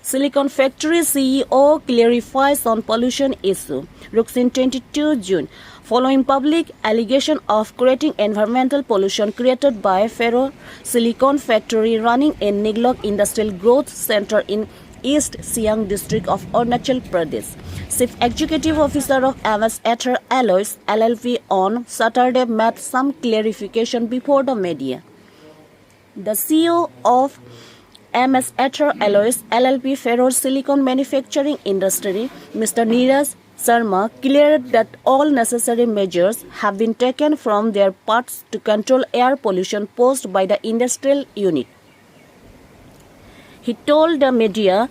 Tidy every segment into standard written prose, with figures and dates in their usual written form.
Silicon Factory CEO clarifies on pollution issue. Ruxin 22 June. Following public allegation of creating environmental pollution created by ferro silicon factory running in Niglok Industrial Growth Center in East Siang district of Arunachal Pradesh. Chief Executive Officer of MS Ether Alloys LLP on Saturday made some clarification before the media. The CEO of MS Ether Alloys LLP ferro-silicon manufacturing industry, Mr. Neeraj Sharma, cleared that all necessary measures have been taken from their parts to control air pollution posed by the industrial unit. He told the media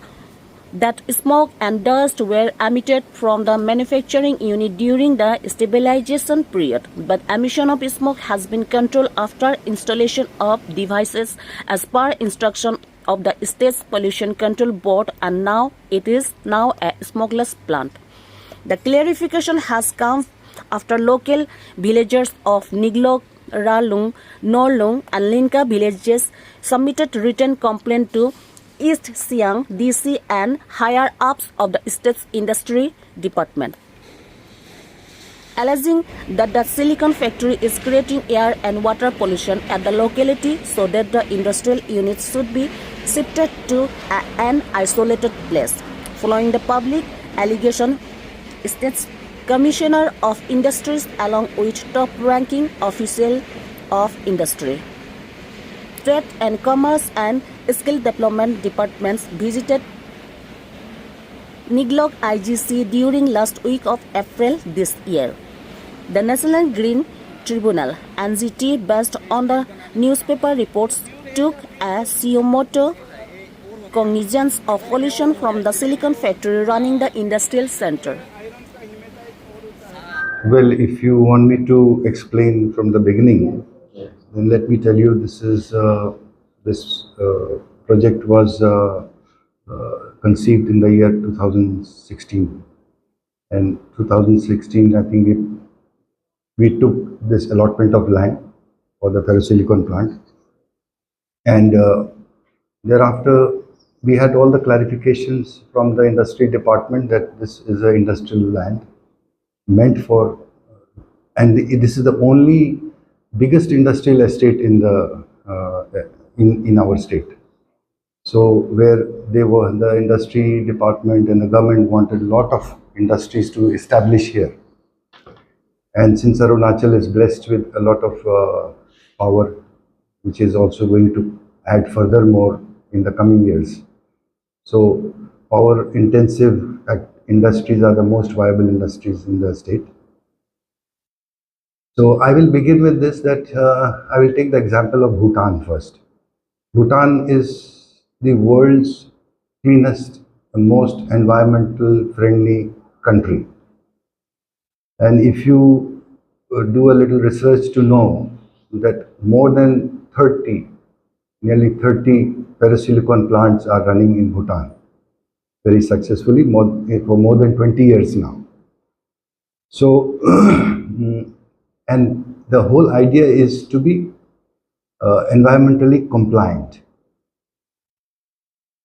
that smoke and dust were emitted from the manufacturing unit during the stabilization period, but emission of smoke has been controlled after installation of devices as per instruction of the State Pollution Control Board, and now it is now a smokeless plant. The clarification has come after local villagers of Niglok, Ralung, Norlung and Linka villages submitted written complaint to East Siang DC and higher ups of the state's industry department, alleging that the silicon factory is creating air and water pollution at the locality, so that the industrial units should be shifted to an isolated place. Following the public allegation, State's Commissioner of Industries along with top-ranking official of industry, Trade and Commerce and Skill Development departments visited Niglok IGC during last week of April this year. The National Green Tribunal (NGT), based on the newspaper reports, took a suo cognizance of pollution from the silicon factory running the industrial center. Well, if you want me to explain from the beginning, then let me tell you this project was conceived in the year 2016. And 2016, I think we took this allotment of land for the ferrosilicon plant. And thereafter, we had all the clarifications from the industry department that this is an industrial land meant for, and this is the only biggest industrial estate in our state. So where the industry department and the government wanted a lot of industries to establish here. And since Arunachal is blessed with a lot of power, which is also going to add furthermore in the coming years. So power intensive industries are the most viable industries in the state. So I will begin with this, that I will take the example of Bhutan first. Bhutan is the world's cleanest and most environmental friendly country. And if you do a little research to know that more than nearly 30 ferrosilicon plants are running in Bhutan very successfully for more than 20 years now. So, and the whole idea is to be environmentally compliant.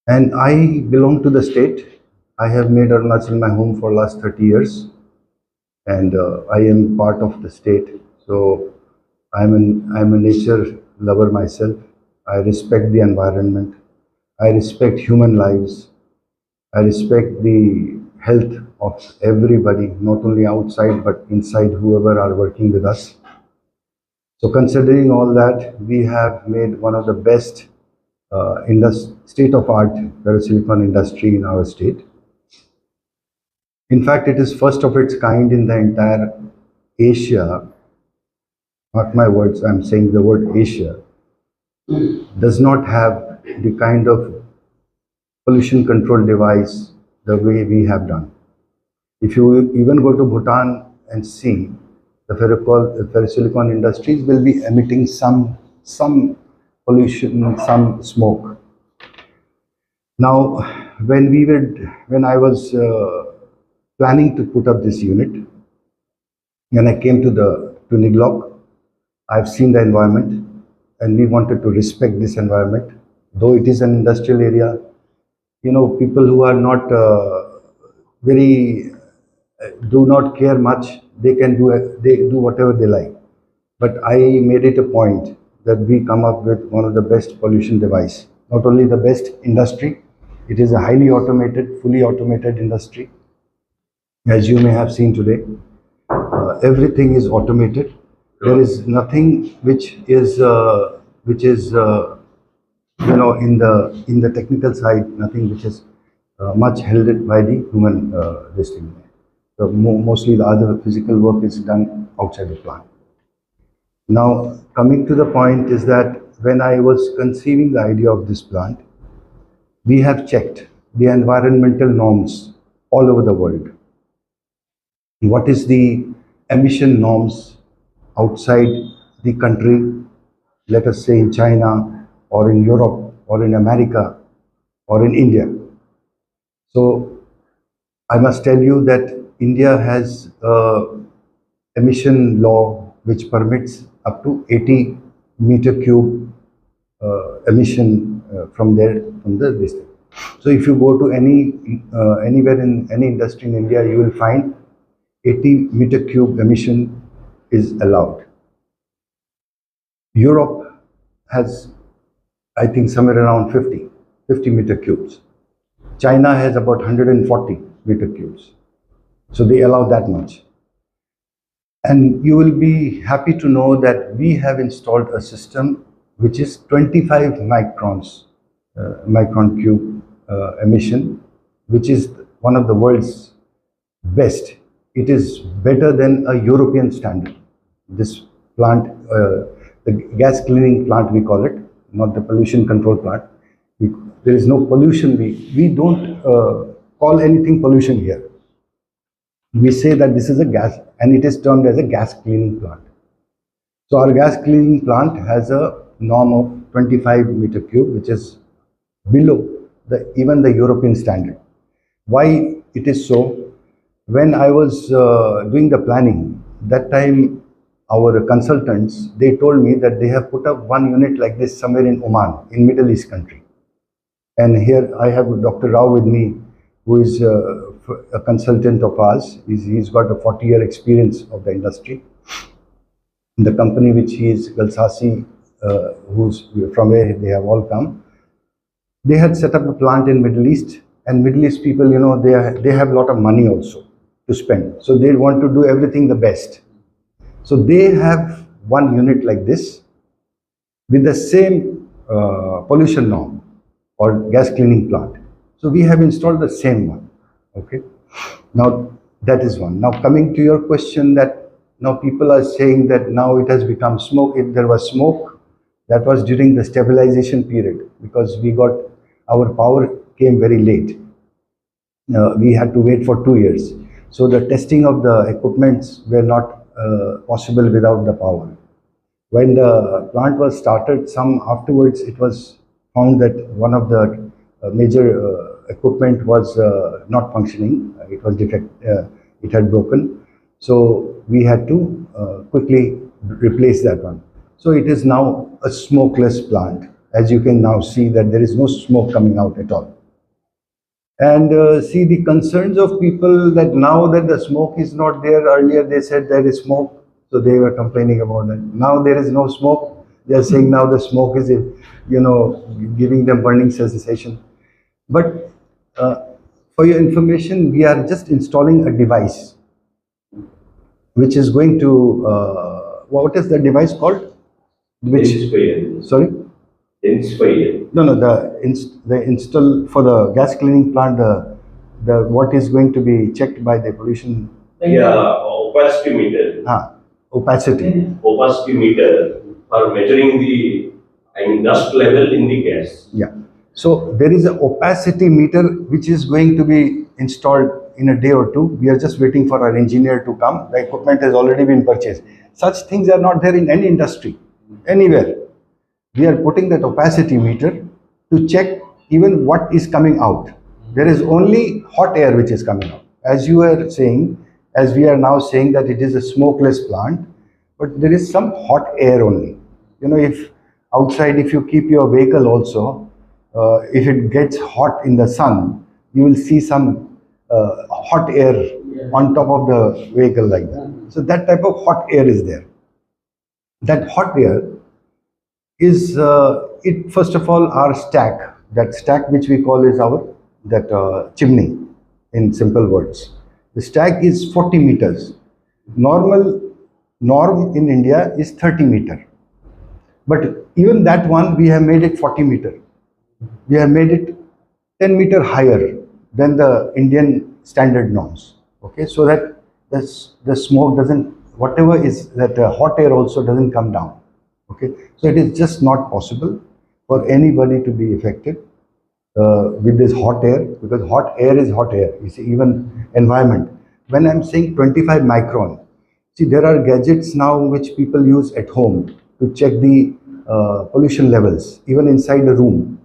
And I belong to the state. I have made Arunachal my home for last 30 years. And I am part of the state. So I'm a nature lover myself. I respect the environment. I respect human lives. I respect the health of everybody, not only outside but inside, whoever are working with us. So considering all that, we have made one of the best state-of-art ferrosilicon industry in our state. In fact, it is first of its kind in the entire Asia. Mark my words, I'm saying the word Asia does not have the kind of pollution control device the way we have done. If you even go to Bhutan and see, the ferrosilicon industries will be emitting some pollution, some smoke. Now, when I was planning to put up this unit, when I came to Niglok, I've seen the environment, and we wanted to respect this environment. Though it is an industrial area, people who are not very do not care much, they do whatever they like. But I made it a point that we come up with one of the best pollution device. Not only the best industry, it is a highly automated, fully automated industry. As you may have seen today, everything is automated. There is nothing which is in the technical side, nothing which is much held it by the human this thing. So mostly the other physical work is done outside the plant. Now, coming to the point is that when I was conceiving the idea of this plant, we have checked the environmental norms all over the world. What is the emission norms outside the country, let us say in China or in Europe or in America or in India. So I must tell you that India has emission law which permits up to 80 meter cube emission from the district. So if you go to anywhere in any industry in India, you will find 80 meter cube emission is allowed. Europe has, I think, somewhere around 50 meter cubes. China has about 140 meter cubes. So they allow that much. And you will be happy to know that we have installed a system which is 25 micron cube emission, which is one of the world's best. It is better than a European standard. This plant, the gas cleaning plant we call it, not the pollution control plant. There is no pollution. We don't call anything pollution here. We say that this is a gas, and it is termed as a gas cleaning plant. So our gas cleaning plant has a norm of 25 meter cube, which is below even the European standard. Why it is so? When I was doing the planning, that time our consultants, they told me that they have put up one unit like this somewhere in Oman, in Middle East country. And here I have Dr. Rao with me, who is a consultant of ours. He's got a 40-year experience of the industry. The company which he is, Galsasi, who's from where they have all come, they had set up a plant in Middle East, and Middle East people, they have a lot of money also to spend. So they want to do everything the best. So they have one unit like this with the same pollution norm or gas cleaning plant. So we have installed the same one. Okay. Now that is one. Now coming to your question, that now people are saying that now it has become smoke. If there was smoke, that was during the stabilization period, because our power came very late. We had to wait for 2 years. So the testing of the equipments were not possible without the power. When the plant was started, some afterwards it was found that one of the major equipment was not functioning. It was defect. It had broken. So we had to quickly replace that one. So it is now a smokeless plant. As you can now see that there is no smoke coming out at all. And see the concerns of people that now that the smoke is not there. Earlier they said there is smoke, so they were complaining about that. Now there is no smoke. They are saying now the smoke is, giving them burning sensation. But for your information, we are just installing a device which is going to, what is the device called? Inspire. Sorry? Inspire. No, the install for the gas cleaning plant, the what is going to be checked by the pollution? Yeah, opacity meter. Opacity. Opacity meter for measuring the dust level in the gas. Yeah. So there is an opacity meter which is going to be installed in a day or two. We are just waiting for our engineer to come. The equipment has already been purchased. Such things are not there in any industry, anywhere. We are putting that opacity meter to check even what is coming out. There is only hot air which is coming out. As you are saying, as we are now saying that it is a smokeless plant, but there is some hot air only. If outside, if you keep your vehicle also, if it gets hot in the sun, you will see some hot air on top of the vehicle like that. So that type of hot air is there. That hot air is it first of all our stack. That stack which we call is our that chimney in simple words. The stack is 40 meters. Norm in India is 30 meter. But even that one we have made it 40 meter. We have made it 10 meter higher than the Indian standard norms. Okay, so that the smoke doesn't, whatever is that hot air also doesn't come down. Okay, so it is just not possible for anybody to be affected with this hot air, because hot air is hot air. You see, even environment. When I'm saying 25 micron, see, there are gadgets now which people use at home to check the pollution levels, even inside a room,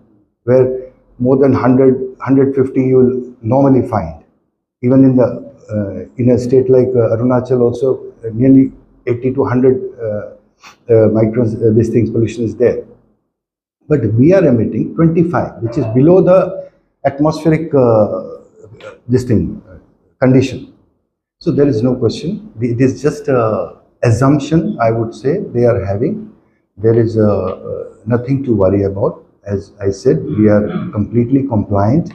where more than 100, 150 you will normally find. Even in a state like Arunachal also, nearly 80 to 100 microns, these things, pollution is there. But we are emitting 25, which is below the atmospheric condition. So there is no question. It is just a assumption, I would say, they are having. There is nothing to worry about. As I said, we are completely compliant,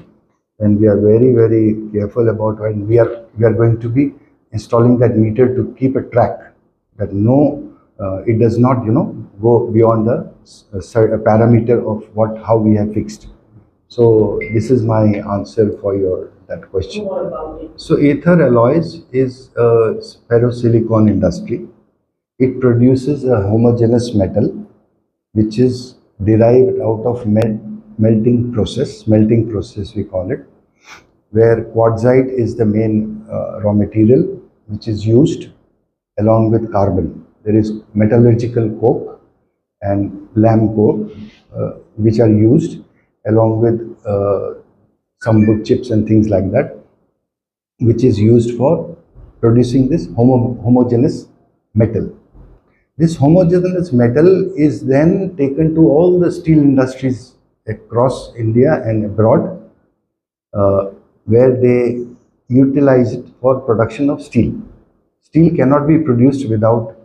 and we are very, very careful about it. And we are going to be installing that meter to keep a track that it does not, go beyond the parameter of how we have fixed. So this is my answer for that question. What about it? So Aether Alloys is a ferrosilicon industry. It produces a homogeneous metal which is derived out of smelting process we call it, where quartzite is the main raw material which is used along with carbon. There is metallurgical coke and lamb coke which are used along with some wood chips and things like that, which is used for producing this homogeneous metal. This homogeneous metal is then taken to all the steel industries across India and abroad, where they utilize it for production of steel. Steel cannot be produced without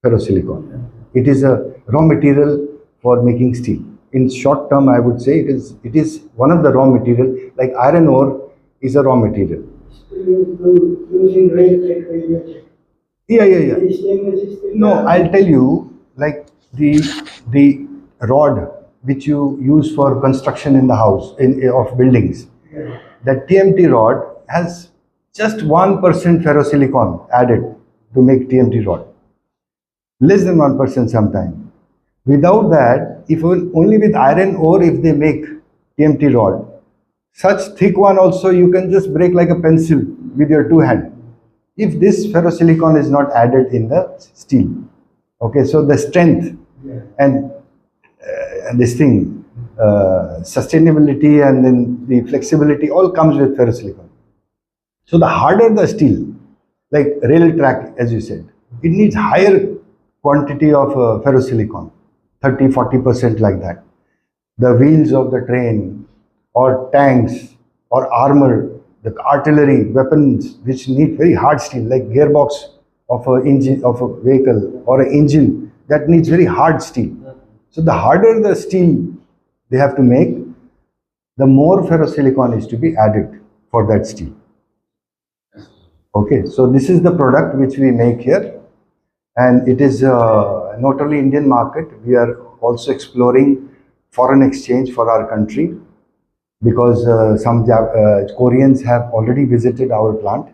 ferrosilicon. It is a raw material for making steel. In short term, I would say it is one of the raw material, like iron ore is a raw material. Using rail. Yeah. No, I'll tell you, like the rod which you use for construction in the house of buildings, that TMT rod has just 1% ferrosilicon added to make TMT rod. Less than 1% sometimes. Without that, if only with iron ore, if they make TMT rod, such thick one also you can just break like a pencil with your two hands. If this ferrosilicon is not added in the steel, okay, so the strength and this thing, sustainability and then the flexibility all comes with ferrosilicon. So the harder the steel, like rail track, as you said, it needs higher quantity of ferrosilicon, 30-40% like that. The wheels of the train or tanks or armor, the artillery, weapons which need very hard steel, like gearbox of a engine of a vehicle or an engine, that needs very hard steel. So the harder the steel they have to make, the more ferrosilicon is to be added for that steel. Okay, so this is the product which we make here, and it is not only Indian market, we are also exploring foreign exchange for our country, because some Koreans have already visited our plant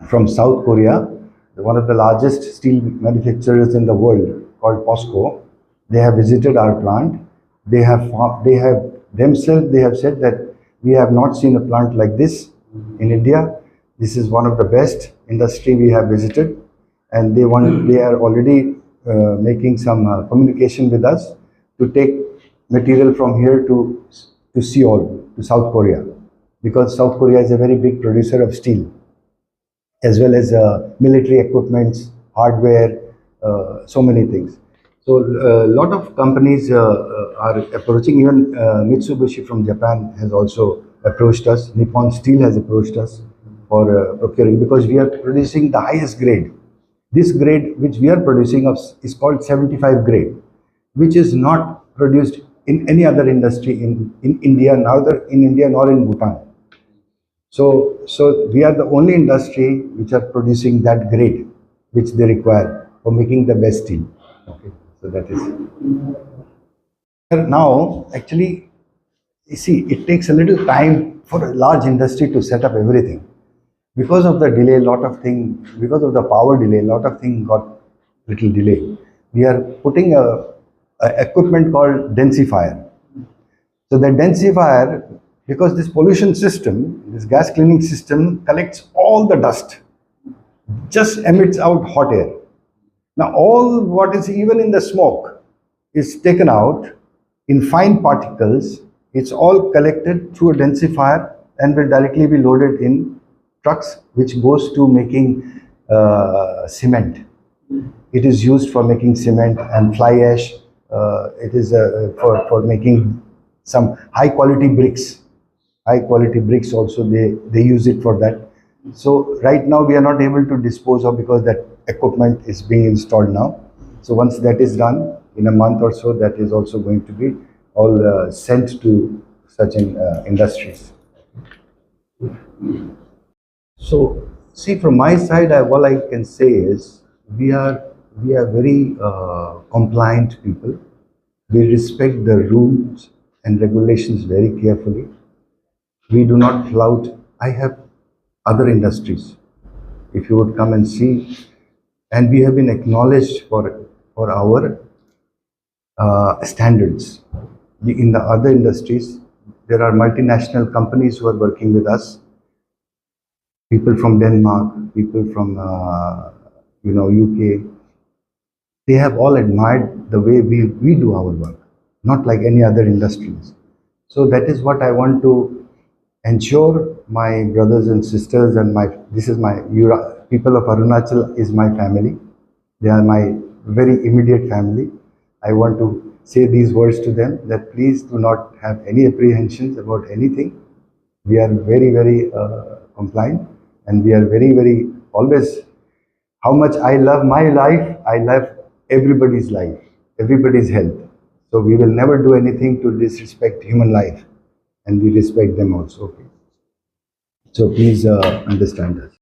from South Korea, one of the largest steel manufacturers in the world called POSCO. They have visited our plant. They have said that we have not seen a plant like this in India. This is one of the best industry we have visited, and they are already making some communication with us to take material from here to Seoul, to South Korea, because South Korea is a very big producer of steel, as well as military equipments, hardware, so many things. So a lot of companies are approaching. Even Mitsubishi from Japan has also approached us. Nippon Steel has approached us for procuring, because we are producing the highest grade. This grade which we are producing is called 75 grade, which is not produced in any other industry in India, neither in India nor in Bhutan. So we are the only industry which are producing that grade which they require for making the best steel. Okay, so that is now actually, you see, it takes a little time for a large industry to set up everything. Because of the delay, lot of thing, because of the power delay, lot of thing got little delay. We are putting a equipment called densifier. So the densifier, because this pollution system, this gas cleaning system collects all the dust, just emits out hot air. Now all what is even in the smoke is taken out in fine particles. It's all collected through a densifier and will directly be loaded in trucks, which goes to making cement. It is used for making cement and fly ash. It is for making some high quality bricks. High quality bricks also, they use it for that. So right now we are not able to dispose of, because that equipment is being installed now. So once that is done, in a month or so, that is also going to be all sent to such industries. So see, from my side, all I can say is we are very compliant people. We respect the rules and regulations very carefully. We do not flout. I have other industries. If you would come and see, and we have been acknowledged for our standards. In the other industries, there are multinational companies who are working with us. People from Denmark, people from UK. They have all admired the way we do our work, not like any other industries. So that is what I want to ensure. My brothers and sisters and this is my people of Arunachal is my family. They are my very immediate family. I want to say these words to them, that please do not have any apprehensions about anything. We are very, very compliant, and we are very, very always. How much I love my life, I love everybody's life, everybody's health. So we will never do anything to disrespect human life, and we respect them also. Okay. So please understand us.